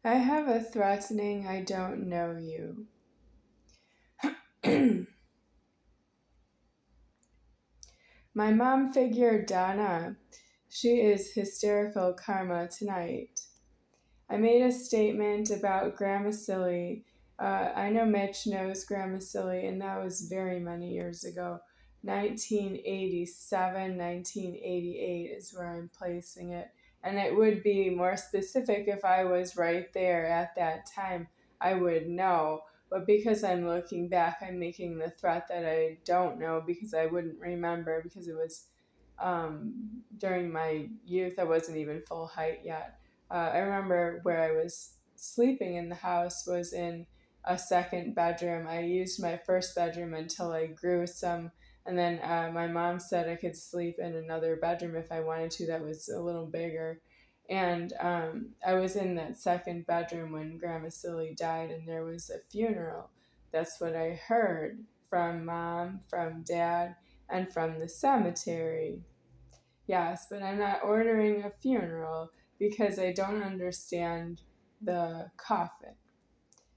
I have a threatening I don't know you. My mom figure Donna, she is hysterical karma tonight. I made a statement about Grandma Silly. I know Mitch knows Grandma Silly, and that was very many years ago. 1987, 1988 is where I'm placing it. And it would be more specific if I was right there at that time. I would know. But because I'm looking back, I'm making the threat that I don't know because I wouldn't remember because it was during my youth. I wasn't even full height yet. I remember where I was sleeping in the house was in a second bedroom. I used my first bedroom until I grew some, and then my mom said I could sleep in another bedroom if I wanted to that was a little bigger. And I was in that second bedroom when Grandma Silly died, and there was a funeral. That's what I heard from Mom, from Dad, and from the cemetery. Yes, but I'm not ordering a funeral because I don't understand the coffin.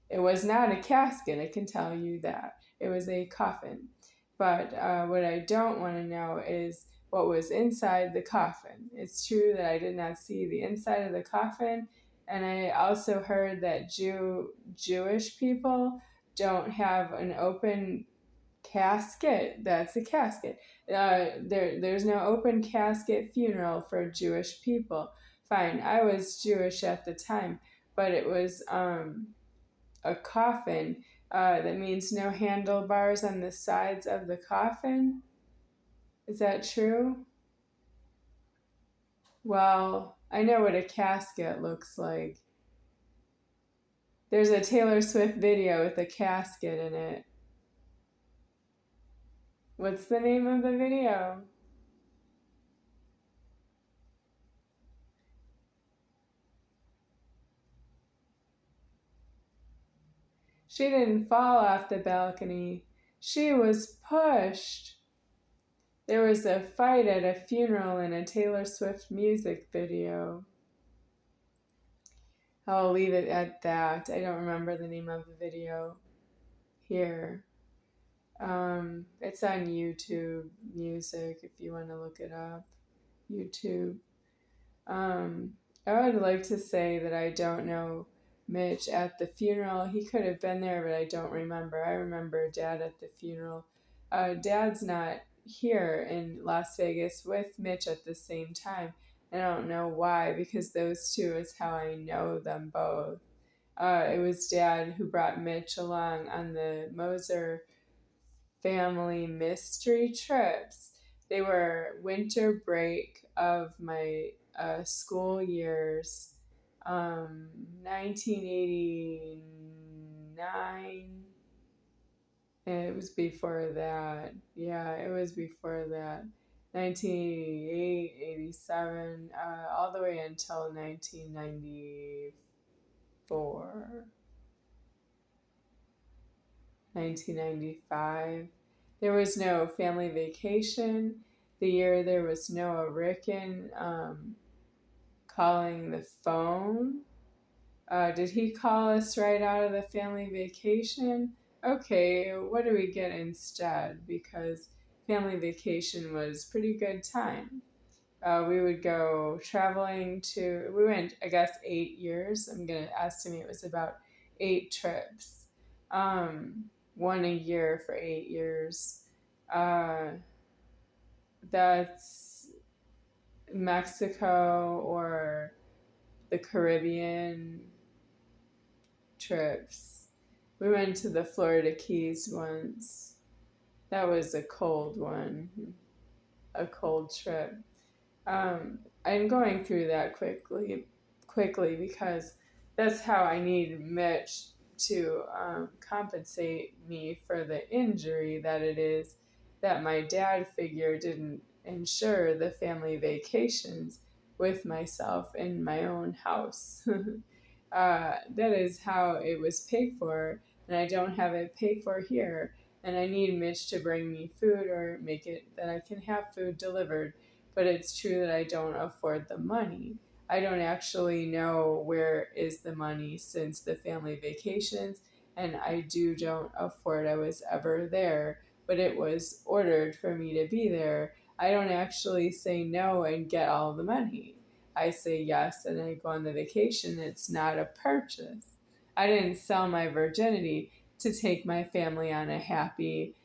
It was not a casket, I can tell you that. It was a coffin. But what I don't want to know is what was inside the coffin. It's true that I did not see the inside of the coffin, and I also heard that Jewish people don't have an open casket. That's a casket. There's no open casket funeral for Jewish people. Fine, I was Jewish at the time, but it was a coffin. That means no handlebars on the sides of the coffin. Is that true? Well, I know what a casket looks like. There's a Taylor Swift video with a casket in it. What's the name of the video? She didn't fall off the balcony. She was pushed. There was a fight at a funeral in a Taylor Swift music video. I'll leave it at that. I don't remember the name of the video here. It's on YouTube Music if you want to look it up. YouTube. I would like to say that I don't know Mitch at the funeral. He could have been there, but I don't remember. I remember Dad at the funeral. Dad's not here in Las Vegas with Mitch at the same time. I don't know why, because those two is how I know them both. It was Dad who brought Mitch along on the MOSER family mystery trips. They were winter break of my school years, 1989. It was before that. Yeah, it was before that. 1988, 87, all the way until 1994. 1995. There was no family vacation. The year there was Noah Ricken calling the phone. Did he call us right out of the family vacation? Okay, what do we get instead? Because family vacation was pretty good time. We would go traveling we went, I guess, 8 years. I'm going to estimate it was about 8 trips. One a year for 8 years. That's Mexico or the Caribbean trips. We went to the Florida Keys once. That was a cold one, a cold trip. I'm going through that quickly because that's how I need Mitch to compensate me for the injury that it is that my dad figure didn't ensure the family vacations with myself in my own house. That is how it was paid for, and I don't have it paid for here, and I need Mitch to bring me food or make it that I can have food delivered, but it's true that I don't afford the money. I don't actually know where is the money since the family vacations, and I don't afford. I was ever there, but it was ordered for me to be there. I don't actually say no and get all the money. I say yes and I go on the vacation. It's not a purchase. I didn't sell my virginity to take my family on a happy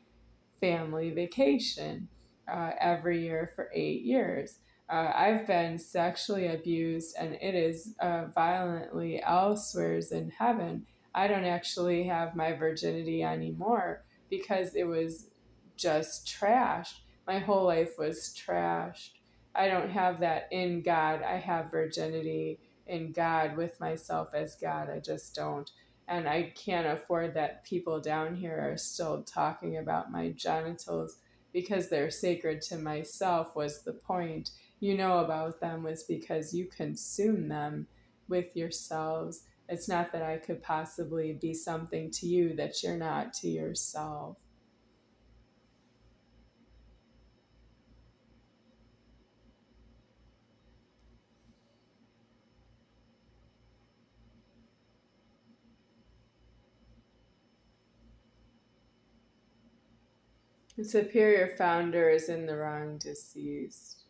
family vacation every year for 8 years. I've been sexually abused, and it is violently elsewhere in heaven. I don't actually have my virginity anymore because it was just trashed. My whole life was trashed. I don't have that in God. I have virginity in God with myself as God. I just don't. And I can't afford that people down here are still talking about my genitals because they're sacred to myself was the point. You know about them was because you consume them with yourselves. It's not that I could possibly be something to you that you're not to yourself. The superior founder is in the wrong, deceased.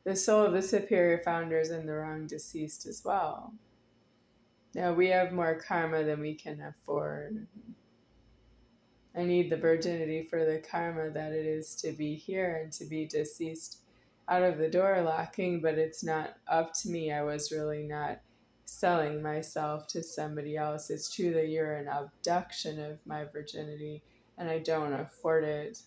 The soul of the superior founder is in the wrong, deceased as well. Now we have more karma than we can afford. I need the virginity for the karma that it is to be here and to be deceased out of the door locking, but it's not up to me. I was really not selling myself to somebody else. It's true that you're an abduction of my virginity and I don't afford it.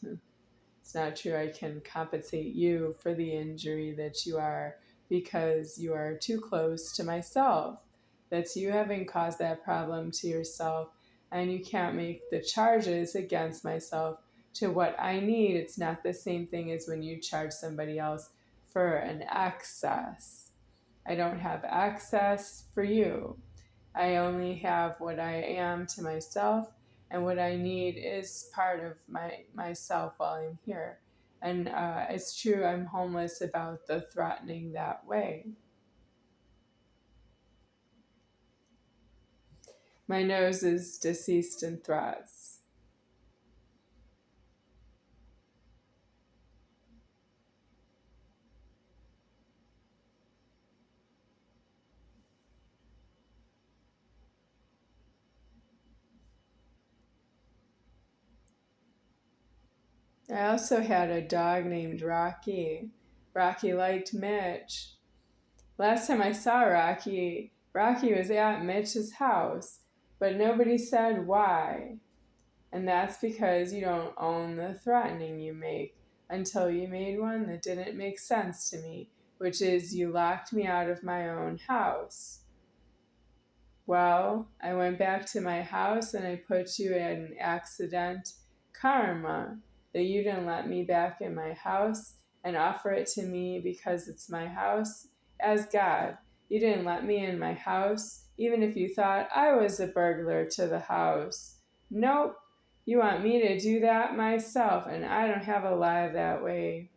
It's not true I can compensate you for the injury that you are because you are too close to myself. That's you having caused that problem to yourself, and you can't make the charges against myself to what I need. It's not the same thing as when you charge somebody else for an excess. I don't have access for you. I only have what I am to myself, and what I need is part of myself while I'm here. And it's true, I'm homeless about the threatening that way. My nose is deceased in threats. I also had a dog named Rocky. Rocky liked Mitch. Last time I saw Rocky, Rocky was at Mitch's house, but nobody said why. And that's because you don't own the threatening you make until you made one that didn't make sense to me, which is you locked me out of my own house. Well, I went back to my house and I put you in accident karma that you didn't let me back in my house and offer it to me because it's my house as God. You didn't let me in my house, even if you thought I was a burglar to the house. Nope. You want me to do that myself, and I don't have a life that way.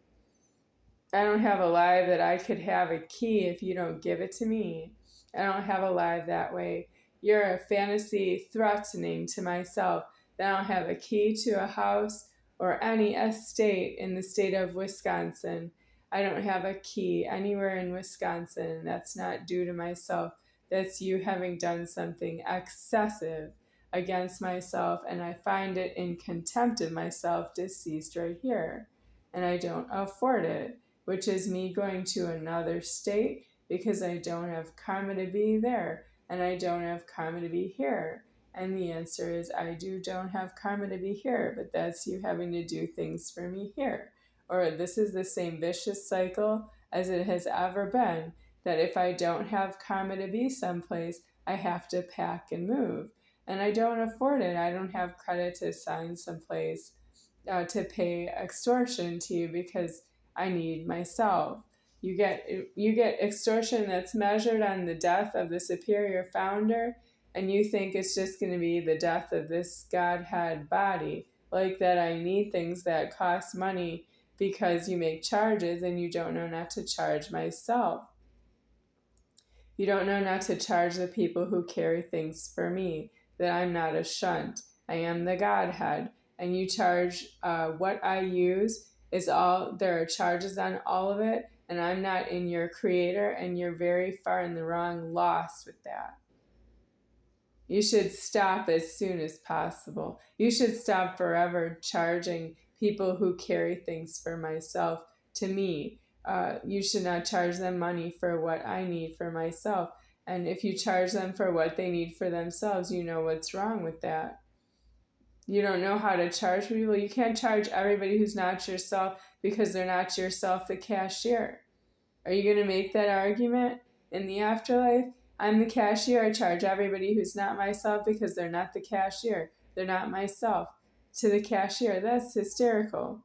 I don't have a life that I could have a key if you don't give it to me. I don't have a life that way. You're a fantasy threatening to myself that I don't have a key to a house or any estate in the state of Wisconsin. I don't have a key anywhere in Wisconsin. That's not due to myself. That's you having done something excessive against myself, and I find it in contempt of myself, deceased right here. And I don't afford it, which is me going to another state because I don't have karma to be there and I don't have karma to be here. And the answer is I don't have karma to be here, but that's you having to do things for me here. Or this is the same vicious cycle as it has ever been, that if I don't have karma to be someplace, I have to pack and move. And I don't afford it. I don't have credit to sign someplace to pay extortion to you because I need myself. You get extortion that's measured on the death of the superior founder, and you think it's just going to be the death of this Godhead body. Like that I need things that cost money because you make charges, and you don't know not to charge myself. You don't know not to charge the people who carry things for me, that I'm not a shunt. I am the Godhead. And you charge what I use is all, there are charges on all of it, and I'm not in your creator, and you're very far in the wrong, lost with that. You should stop as soon as possible. You should stop forever charging people who carry things for myself to me. You should not charge them money for what I need for myself. And if you charge them for what they need for themselves, you know what's wrong with that. You don't know how to charge people. You can't charge everybody who's not yourself because they're not yourself the cashier. Are you going to make that argument in the afterlife? I'm the cashier. I charge everybody who's not myself because they're not the cashier. They're not myself to the cashier. That's hysterical.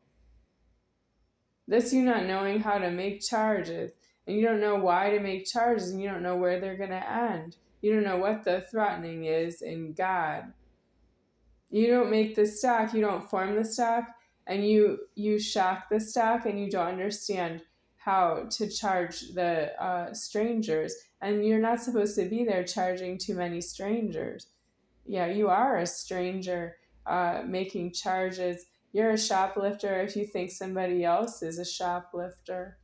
That's you not knowing how to make charges. And you don't know why to make charges, and you don't know where they're going to end. You don't know what the threatening is in God. You don't make the stock. You don't form the stock. And you shock the stock, and you don't understand how to charge the strangers. And you're not supposed to be there charging too many strangers. Yeah, you are a stranger making charges. You're a shoplifter if you think somebody else is a shoplifter.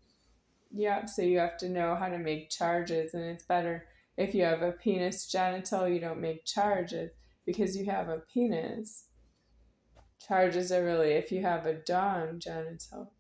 Yep, so you have to know how to make charges, and it's better if you have a penis genital, you don't make charges because you have a penis. Charges are really if you have a dong genital.